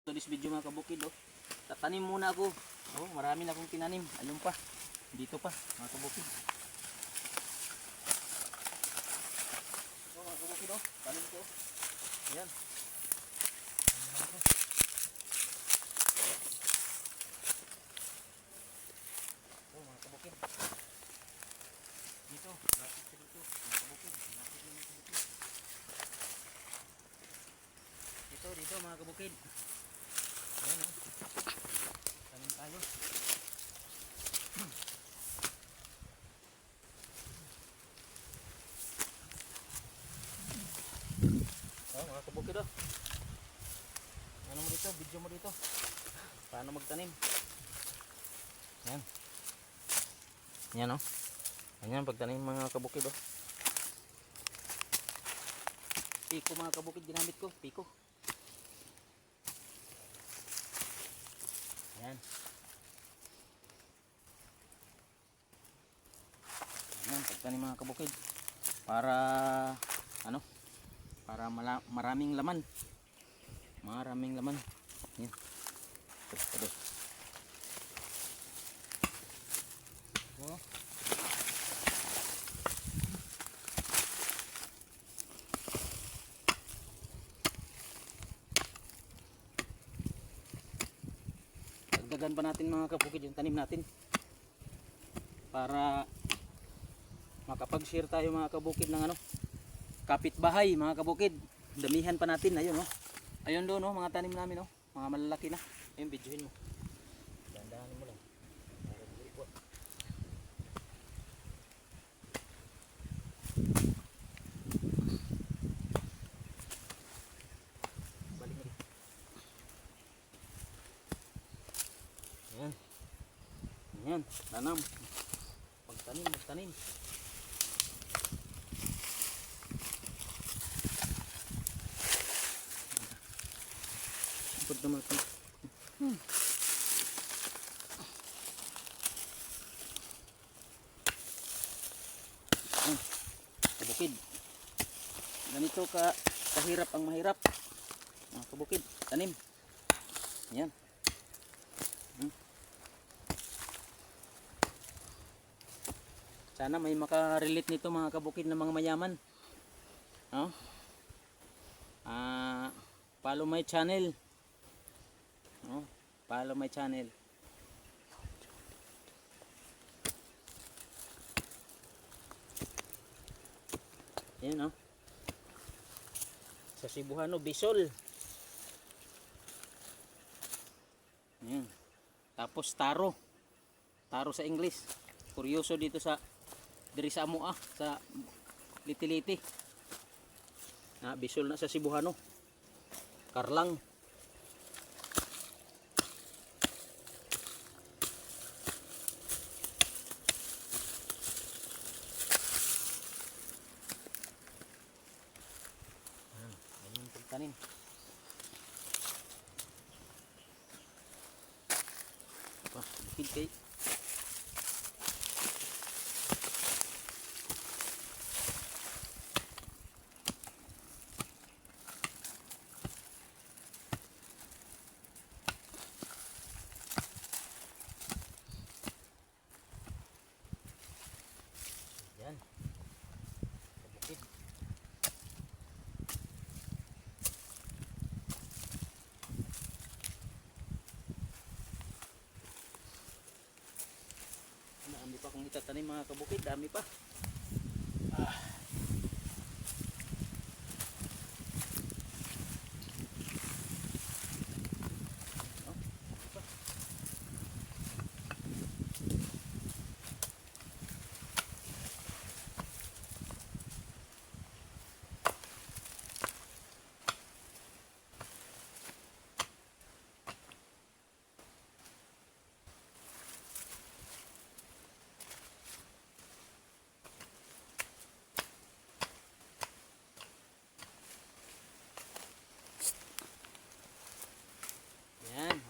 So this video mga kabukid, oh, tatanim muna ako. Oh, marami na akong tinanim. Ayun pa. Dito pa mga kabukid. Oh, mga kabukid, oh, tanim ko. Ayan. Oh, mga kabukid. Dito, lapit sa dito, mga kabukid. Lapit din mga kabukid. Dito mga kabukid. Ayan, oh. Tanim tayo. Oh, mga kabukid, oh. Ano mo dito? Video mo dito. Paano magtanim? Ayan. Ayan, oh. Ayan, pagtanim mga kabukid, oh. Piko mga kabukid ginamit ko. Piko. Ayan. Ayan, pagtanim mga kabukid. Para, ano? Para maraming laman. Maraming laman. Ayan. Ito. Oh. Dagdagan pa natin mga kabukid yung tanim natin. Para makapag-share tayo mga kabukid ng ano, kapitbahay mga kabukid. Damihan pa natin. Ayun, oh. Ayun doon, oh, mga tanim namin, oh. Mga malalaki na. Ayun, videohin mo. Dandahanin mo lang. Balik mo dito. Ayan. Ayan, tanam. Magtanim, magtanim. Put naman ito. Kabukid. Ganito kahirap ang mahirap. Kabukid, tanim. Ayan. Sana may makarelate nito mga kabukid ng mga mayaman. Oh. Follow my channel. Oh, follow my channel. Ayan, oh. Sa Cebuano, Bisol. Ayan. Tapos taro. Taro sa English. Kuryoso dito sa diri sa Amoa, sa Litiliti. Bisol na sa Cebuano. Karlang. Ayun yung pagtanim. Bukid kay. Yan. Bukid. Dami pa kung itatanim mga kabukid, dami pa.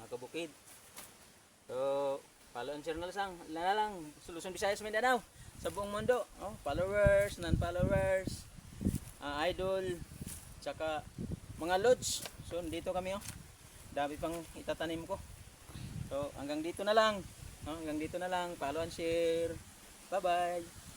Kabukid. So, follow and share na lang. Luzon, Visayas, Mindanao. Sa buong mundo. Oh, followers, non-followers, idol, tsaka mga lodge. So, dito kami, oh. Dami pang itatanim ko. So hanggang dito na lang. No? Hanggang dito na lang. Follow and share. Bye bye.